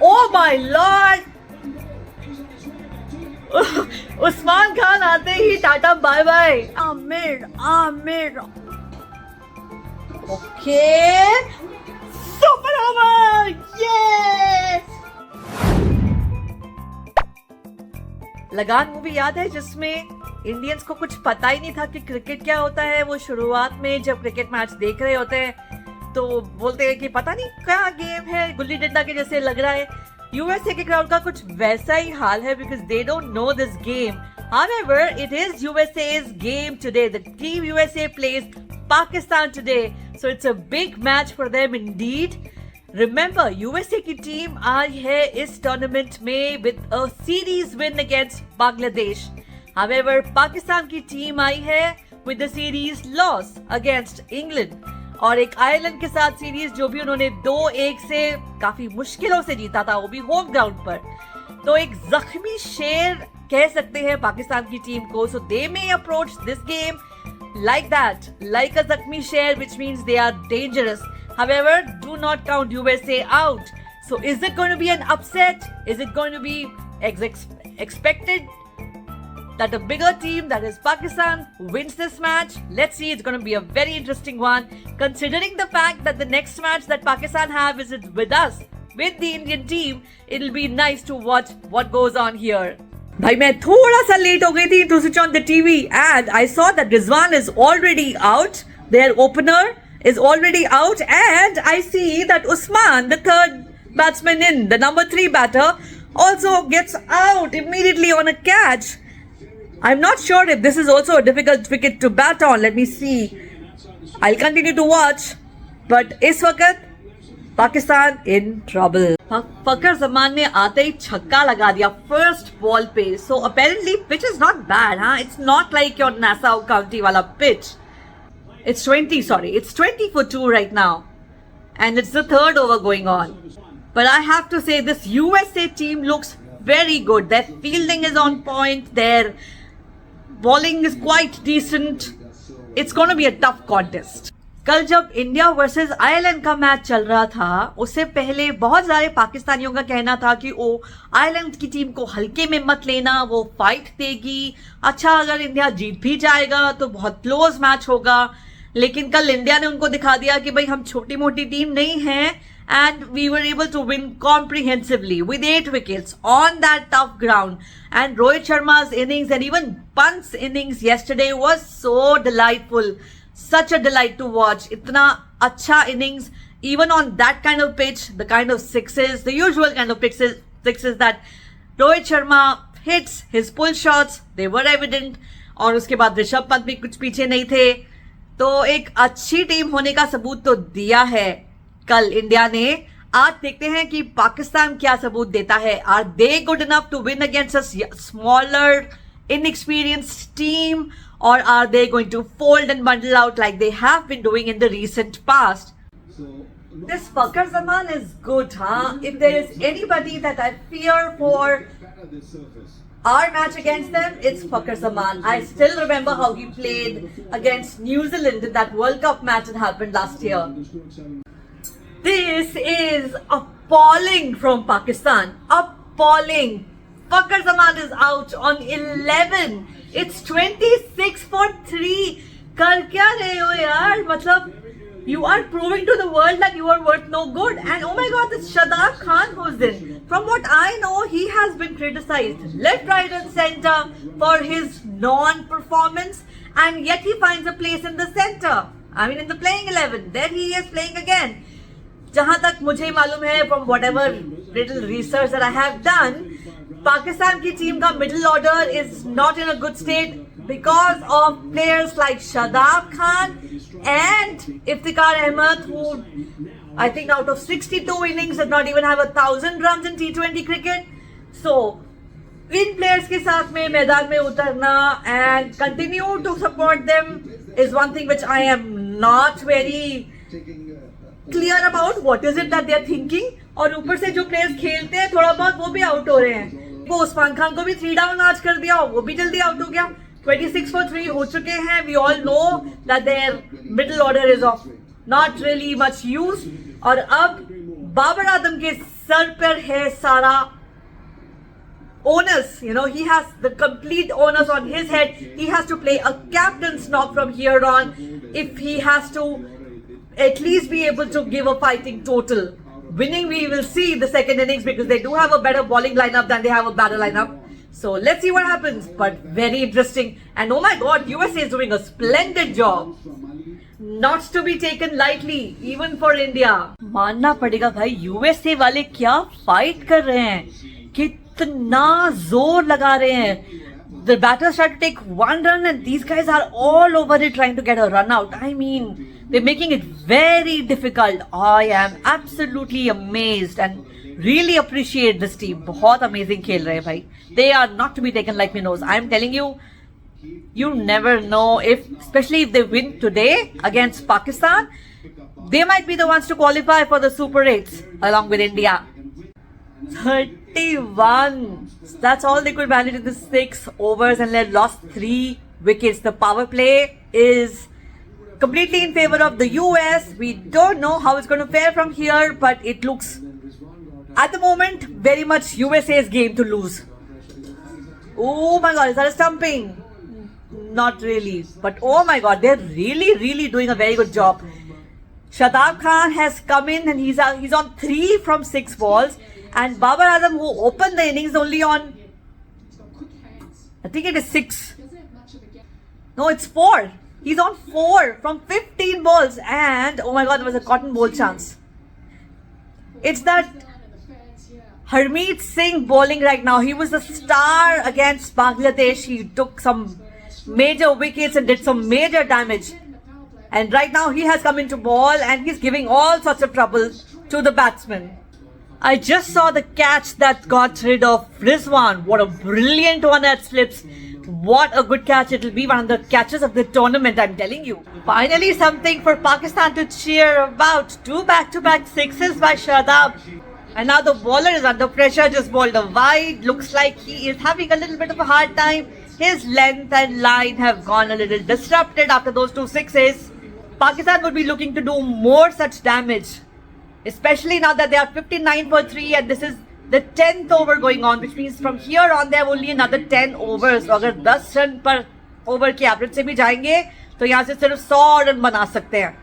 Oh my lord! Usman Khan आते ही tata bye bye. Aamir. Okay. Super over! Yes! Lagaan movie याद है जिसमें इंडियंस को कुछ पता ही नहीं था कि क्रिकेट क्या होता है. वो शुरुआत में जब क्रिकेट मैच देख रहे होते हैं तो बोलते हैं कि पता नहीं क्या गेम है, गुल्ली डंडा के जैसे लग रहा है. यूएसए के क्राउड का कुछ वैसा ही हाल है because they don't know this game. However, it is USA's game today. The team USA plays Pakistan today. So it's a big match for them indeed. Remember, USA की टीम आई है इस tournament में with a series win against Bangladesh. However, Pakistan की team आई है with the series loss against England. और एक Ireland के साथ सीरीज जो भी उन्होंने 2-1 से काफी मुश्किलों से जीता था, वो भी होम ग्राउंड पर. तो एक जख्मी शेर कह सकते हैं पाकिस्तान की टीम को. So they may approach this game like that, like a zakhmi share, which means they are dangerous. However, do not count USA out. So is it going to be an upset? Is it going to be expected that a bigger team, that is Pakistan, wins this match? Let's see. It's going to be a very interesting one, considering the fact that the next match that Pakistan have is with us, with the Indian team. It'll be nice to watch what goes on here. भाई मैं थोड़ा सा late हो गई थी to switch on the TV and I saw that Rizwan is already out. Their opener is already out and I see that Usman, the third batsman in, the number 3 batter, also gets out immediately on a catch. I'm not sure if this is also a difficult wicket to bat on. Let me see. I'll continue to watch. But इस वक्त Pakistan in trouble. फकर Zaman ने आते ही छक्का लगा दिया first ball पे. So apparently pitch is not bad. हाँ, it's not like your Nassau County वाला pitch. It's 20 for 2 right now. And it's the third over going on. But I have to say this USA team looks very good. Their fielding is on point. Their bowling is quite decent. It's going to be a tough contest. कल जब India versus Ireland का match चल रहा था, उससे पहले बहुत सारे पाकिस्तानियों का कहना था कि ओ आयरलैंड की टीम को हल्के में मत लेना, वो फाइट देगी. अच्छा, अगर इंडिया जीत भी जाएगा तो बहुत क्लोज मैच होगा. लेकिन कल इंडिया ने उनको दिखा दिया कि भाई हम छोटी मोटी टीम नहीं हैं. And we were able to win comprehensively with 8 wickets on that tough ground. And Rohit Sharma's innings and even Pant's innings yesterday was so delightful. Such a delight to watch. Itna acha innings, even on that kind of pitch, the kind of sixes, the usual kind of sixes that Rohit Sharma hits, his pull shots, they were evident. और उसके बाद ऋषभ पंत भी कुछ पीछे नहीं थे. तो एक अच्छी टीम होने का सबूत तो दिया है कल इंडिया ने. आज देखते हैं कि पाकिस्तान क्या सबूत देता है. Are they good enough to win against a smaller, inexperienced team? Or are they going to fold and bundle out like they have been doing in the recent past? This Fakar Zaman is good, huh? If there is anybody that I fear for our match against them, it's Fakar Zaman. I still remember how he played against New Zealand in that World Cup match that happened last year. This is appalling from Pakistan. Appalling. Fakar Zaman is out on 11. It's 26 for 3. कर क्या रहे हो यार? मतलब you are proving to the world that you are worth no good. And oh my God, it's Shadab Khan who's in. From what I know, he has been criticized left, right, and center for his non-performance, and yet he finds a place in the center. I mean, in the playing 11. There he is playing again. जहाँ तक मुझे मालूम है, from whatever little research that I have done, Pakistan की team का middle order is not in a good state because of players like Shadab Khan and Iftikhar Ahmed, who I think out of 62 innings did not even have 1,000 runs in T20 cricket. So in players के साथ में मैदान में उतरना and continue to support them is one thing which I am not very clear about. What is it that they are thinking? और ऊपर से जो players खेलते हैं थोड़ा बहुत वो भी आउट हो रहे हैं. वो उस्मान खान को भी 3 डाउन आज कर दिया, वो भी जल्दी आउट हो गया. 26 for 3 हो चुके हैं. We all know that their middle order is of not really much use. और अब बाबर आजम के सर पर है सारा onus, he has the complete onus on his head. He has to play a captain's knock from here on if he has to at least be able to give a fighting total. Winning, we will see the second innings because they do have a better bowling lineup than they have a batter lineup. So let's see what happens. But very interesting. And oh my God, USA is doing a splendid job. Not to be taken lightly, even for India. मानना पड़ेगा भाई, USA वाले क्या fight कर रहे हैं, कितना जोर लगा रहे हैं. The batters try to take one run and these guys are all over it trying to get a run out. I mean, they're making it very difficult. I am absolutely amazed and really appreciate this team. बहुत amazing खेल रहे हैं भाई. They are not to be taken like minnows. I'm telling you, you never know if, especially if they win today against Pakistan, they might be the ones to qualify for the Super 8s along with India. 31. That's all they could manage in the 6 overs and they lost 3 wickets. The power play is completely in favor of the US. We don't know how it's going to fare from here, but it looks at the moment very much USA's game to lose. Oh my God, is that a stumping? Not really, but oh my God, they're really doing a very good job. Shadab Khan has come in and he's on 3 from 6 balls, and Babar Azam, who opened the innings only on, I think it is 6. No, it's 4. He's on 4 from 15 balls, and oh my God, there was a cotton ball chance. It's that Harmeet Singh bowling right now. He was the star against Bangladesh. He took some major wickets and did some major damage. And right now he has come into ball and he's giving all sorts of trouble to the batsmen. I just saw the catch that got rid of Rizwan. What a brilliant one at slips. What a good catch it will be. One of the catches of the tournament, I'm telling you. Finally something for Pakistan to cheer about. 2 back-to-back sixes by Shadab. And now the bowler is under pressure, just bowled a wide. Looks like he is having a little bit of a hard time. His length and line have gone a little disrupted after those 2 sixes. Pakistan would be looking to do more such damage, especially now that they are 59 for 3 and this is the 10th over going on, which means from here on they have only another 10 overs. So अगर 10 run पर over के average से भी जाएंगे तो यहाँ से सिर्फ 100 रन बना सकते हैं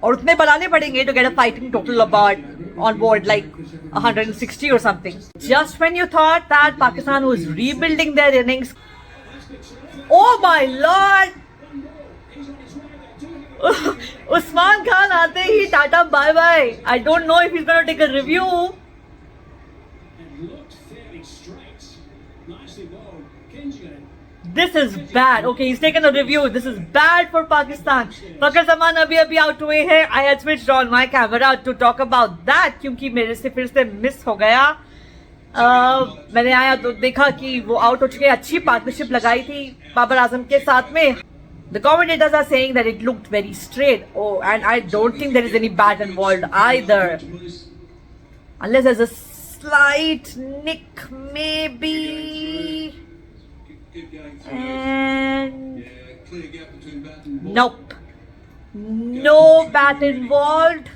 और उतने बनाने पड़ेंगे to get a fighting total about on board like 160 or something. Just when you thought that Pakistan was rebuilding their innings, oh my lord, Usman Khan aate hi tata bye bye. I don't know if he's going to take a review. This is bad. Okay, he's taken a review. This is bad for Pakistan. Fakhar Zaman abhi out हुए हैं. I had switched on my camera to talk about that क्योंकि मेरे से फिर से miss हो गया. मैंने आया तो देखा कि वो आउट हो चुके. अच्छी पार्टनरशिप लगाई थी बाबर आजम के साथ में. The commentators are saying that it looked very straight. Oh, and I don't think there is any bat involved either. Unless there's a slight nick, maybe. And nope, no bat involved.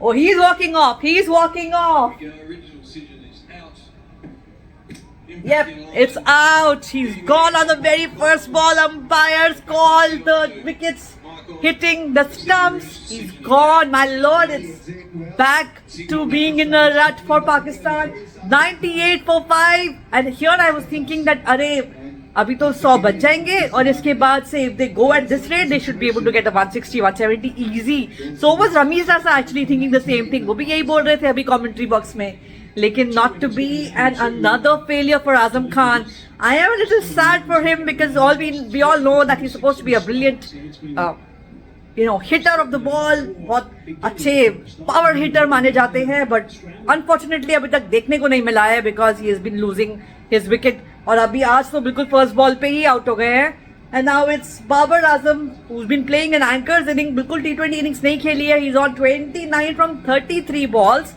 Oh, he's walking off. He's walking off. Yep, it's out. He's gone on the very first ball. Umpires call the wickets hitting the stumps. He's gone. My lord, it's back to being in a rut for Pakistan. 98 for 5. And here I was thinking that, अरे अभी तो 100 बच जाएंगे और इसके बाद से if they go at this rate, they should be able to get a 160, 170 easy. So was Ramesh Rasa actually thinking the same thing. वो भी यही बोल रहे थे अभी commentary box में. Lekin not to be, and another failure for Azam Khan. I am a little sad for him because we all know that he's supposed to be a brilliant hitter of the ball. बहुत अच्छे power hitter माने जाते हैं, but unfortunately अभी तक देखने को नहीं मिला है because he has been losing his wicket. और अभी आज तो बिल्कुल first ball पे ही out हो गए हैं. And now it's Babar Azam who's been playing an anchor's inning. बिल्कुल T20 innings नहीं खेली है. He's on 29 from 33 balls.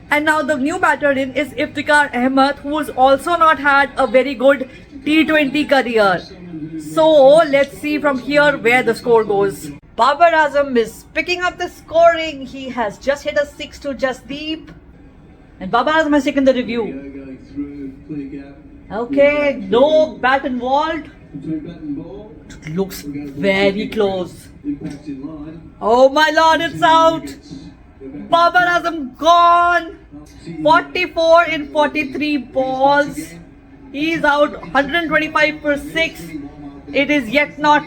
And now the new batter in is Iftikhar Ahmed, who has also not had a very good T20 career. So let's see from here where the score goes. Babar Azam is picking up the scoring. He has just hit a 6 to Jasdeep. And Babar Azam has taken the review. Okay, no bat involved. Looks very close. Oh my lord, it's out. Babar Azam gone. 44 in 43 balls. He's out 125 for 6. It is yet not.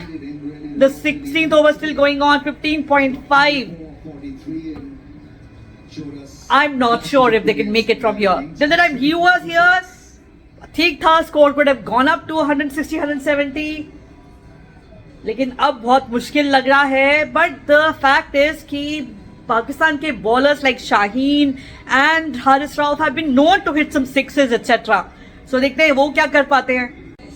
The 16th over still going on, 15.5. I'm not sure if they can make it from here. Till the time he was here, ठीक था, score could have gone up to 160, 170. लेकिन अब बहुत मुश्किल लग रहा है. But the fact is कि पाकिस्तान के bowlers like Shaheen and Haris Rauf have been known to hit some sixes etc. So देखते हैं वो क्या कर पाते हैं.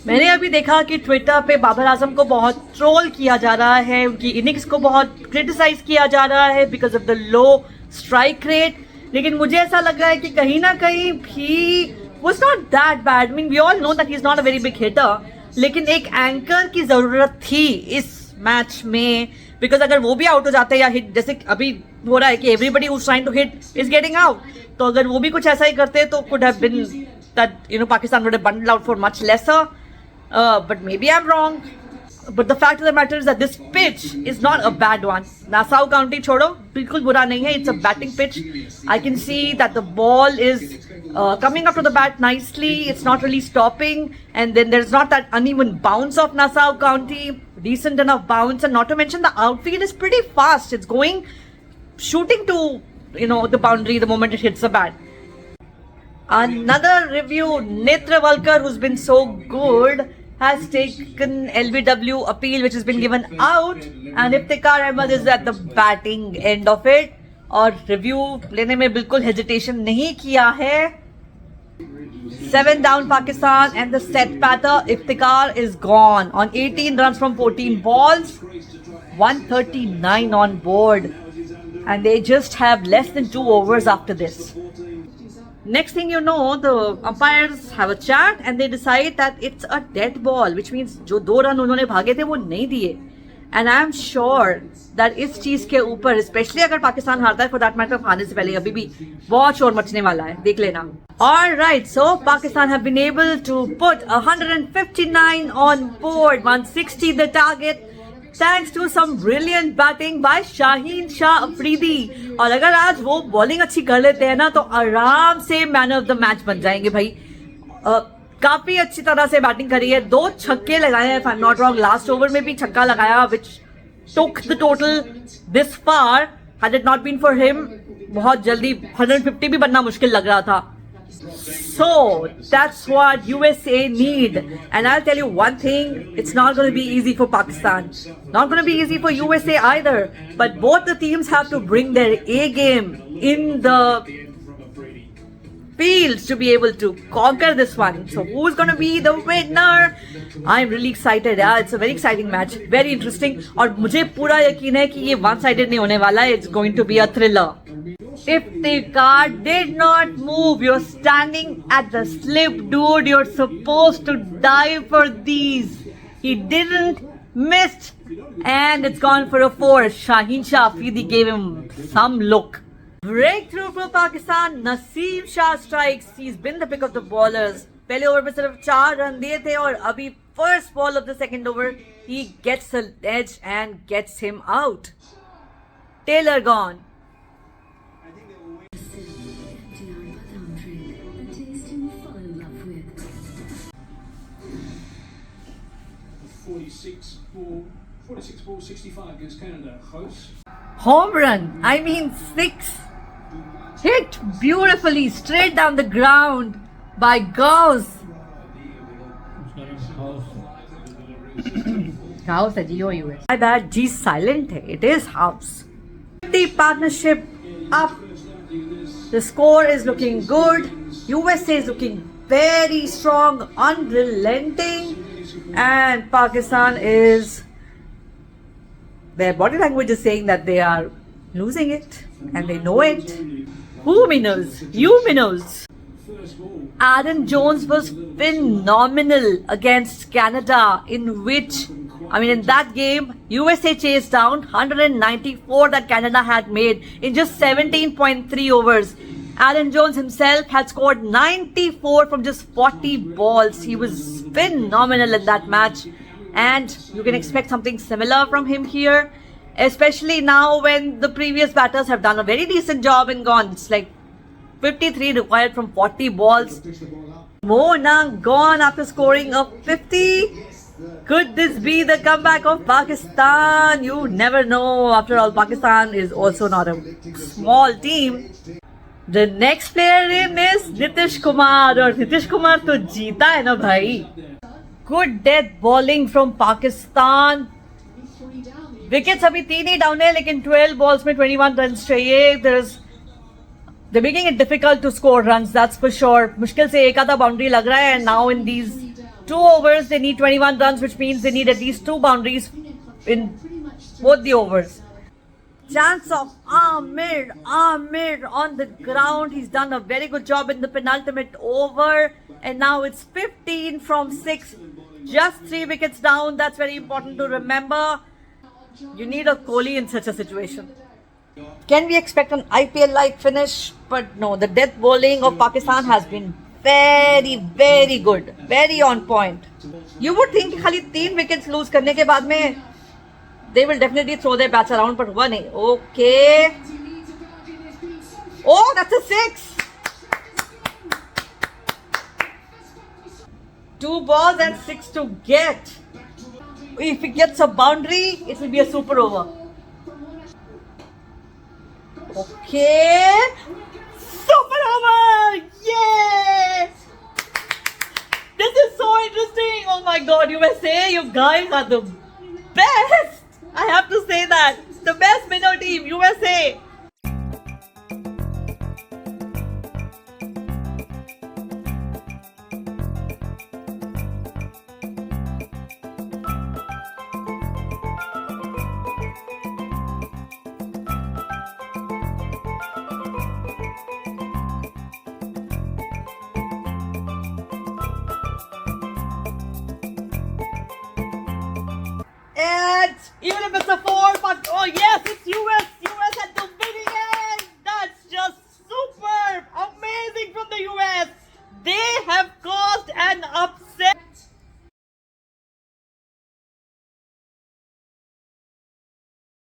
मैंने अभी देखा कि ट्विटर पे बाबर आजम को बहुत ट्रोल किया जा रहा है, उनकी इनिंग्स को बहुत क्रिटिसाइज किया जा रहा है because of the low strike rate. लेकिन मुझे ऐसा लग रहा है कि कहीं ना कहीं he was not that bad. Mean we all know that he is not a very big hitter, लेकिन एक एंकर की जरूरत थी इस मैच में. बिकॉज अगर वो भी आउट हो जाते या हिट, जैसे अभी हो रहा है कि everybody who is trying to hit is getting out, तो अगर वो भी कुछ ऐसा ही करते तो could have been that Pakistan would have bundled out for much lesser. But maybe I'm wrong. But the fact of the matter is that this pitch is not a bad one. Nassau County छोड़ो, बिल्कुल बुरा नहीं है. It's a batting pitch. I can see that the ball is coming up to the bat nicely. It's not really stopping. And then there's not that uneven bounce of Nassau County. Decent enough bounce. And not to mention the outfield is pretty fast. It's going, shooting to, the boundary the moment it hits the bat. Another review, Netra Valkar, who's been so good, has taken LBW appeal which has been given out, and Iftikhar Ahmed is at the batting end of it. और review लेने में बिल्कुल hesitation नहीं किया है. 7 down Pakistan and the set batter Iftikhar is gone on 18 runs from 14 balls, 139 on board, and they just have less than 2 overs after this. Next thing you know, the umpires have a chat and they decide that it's a dead ball, which means जो 2 run उन्होंने भागे थे वो नहीं दिए. And I am sure that इस चीज के ऊपर, स्पेशली अगर पाकिस्तान हारता है, for that matter हारने से पहले अभी भी बहुत शोर मचने वाला है, देख लेना. Alright, so Pakistan have been able to put 159 on board, 160 the target, thanks to some brilliant batting by Shaheen Shah Afridi. और अगर आज वो बॉलिंग अच्छी कर लेते हैं ना तो आराम से मैन ऑफ द मैच बन जाएंगे भाई. काफी अच्छी तरह से बैटिंग करी है. 2 छक्के लगाए हैं, if I'm not wrong. Last over में भी छक्का लगाया, which took the total this far. Had it not been for him, बहुत जल्दी 150 भी बनना मुश्किल लग रहा था. So that's what USA need. And I'll tell you one thing, it's not going to be easy for Pakistan. Not going to be easy for USA either. But both the teams have to bring their A game in the fields to be able to conquer this one. So who's going to be the winner? I'm really excited. Yeah, it's a very exciting match. Very interesting. और मुझे पूरा यकीन है कि ये one-sided नहीं होने वाला है. It's going to be a thriller. If the car did not move, you're standing at the slip, dude. You're supposed to dive for these. He didn't, missed, and it's gone for a 4. Shaheen Shah Afridi gave him some look. Breakthrough for Pakistan. Naseem Shah strikes. He's been the pick of the bowlers. पहले over में सिर्फ 4 run दिए थे और अभी first ball of the second over, he gets an edge and gets him out. Taylor gone. 46 balls, 65 against Canada. Close. Home run. I mean 6. Hit beautifully straight down the ground by Gauss. House है Geo US. My bad, G silent है. It is house. The partnership up. The score is looking good. USA is looking very strong, unrelenting, and Pakistan is. Their body language is saying that they are losing it, and they know it. Who knows? You knows. first ball. Aaron Jones was phenomenal against Canada, in which, in that game, USA chased down 194 that Canada had made in just 17.3 overs. Aaron Jones himself had scored 94 from just 40 balls. He was phenomenal in that match. And you can expect something similar from him here, especially now when the previous batters have done a very decent job and gone. It's like 53 required from 40 balls. Mo Nang gone after scoring a 50. Could this be the comeback of Pakistan? You never know. After all, Pakistan is also not a small team. The next player in is Nitish Kumar. और Nitish Kumar तो जीता है ना भाई. Good death bowling from Pakistan. Wickets अभी 3 ही down है, लेकिन 12 balls में 21 runs चाहिए. They're making it difficult to score runs, that's for sure. मुश्किल से एक आधा boundary लग रहा है, and now in these 2 overs they need 21 runs, which means they need at least 2 boundaries in both the overs. Chance of Amir on the ground. He's done a very good job in the penultimate over, and now it's 15 from 6. Just 3 wickets down. That's very important to remember. You need a Kohli in such a situation. Can we expect an IPL-like finish? But no, the death bowling of Pakistan has been very, very good. Very on point. You would think खाली 3 wickets lose करने के बाद में they will definitely throw their bats around, but हुआ नहीं. Okay. Oh, that's a 6. 2 balls and 6 to get. If he gets a boundary, it will be a super over. Okay. Super over! Yes! This is so interesting. Oh my god, USA, you guys are the best. I have to say that. The best minnow team, USA. And even if it's a 4, but oh yes, it's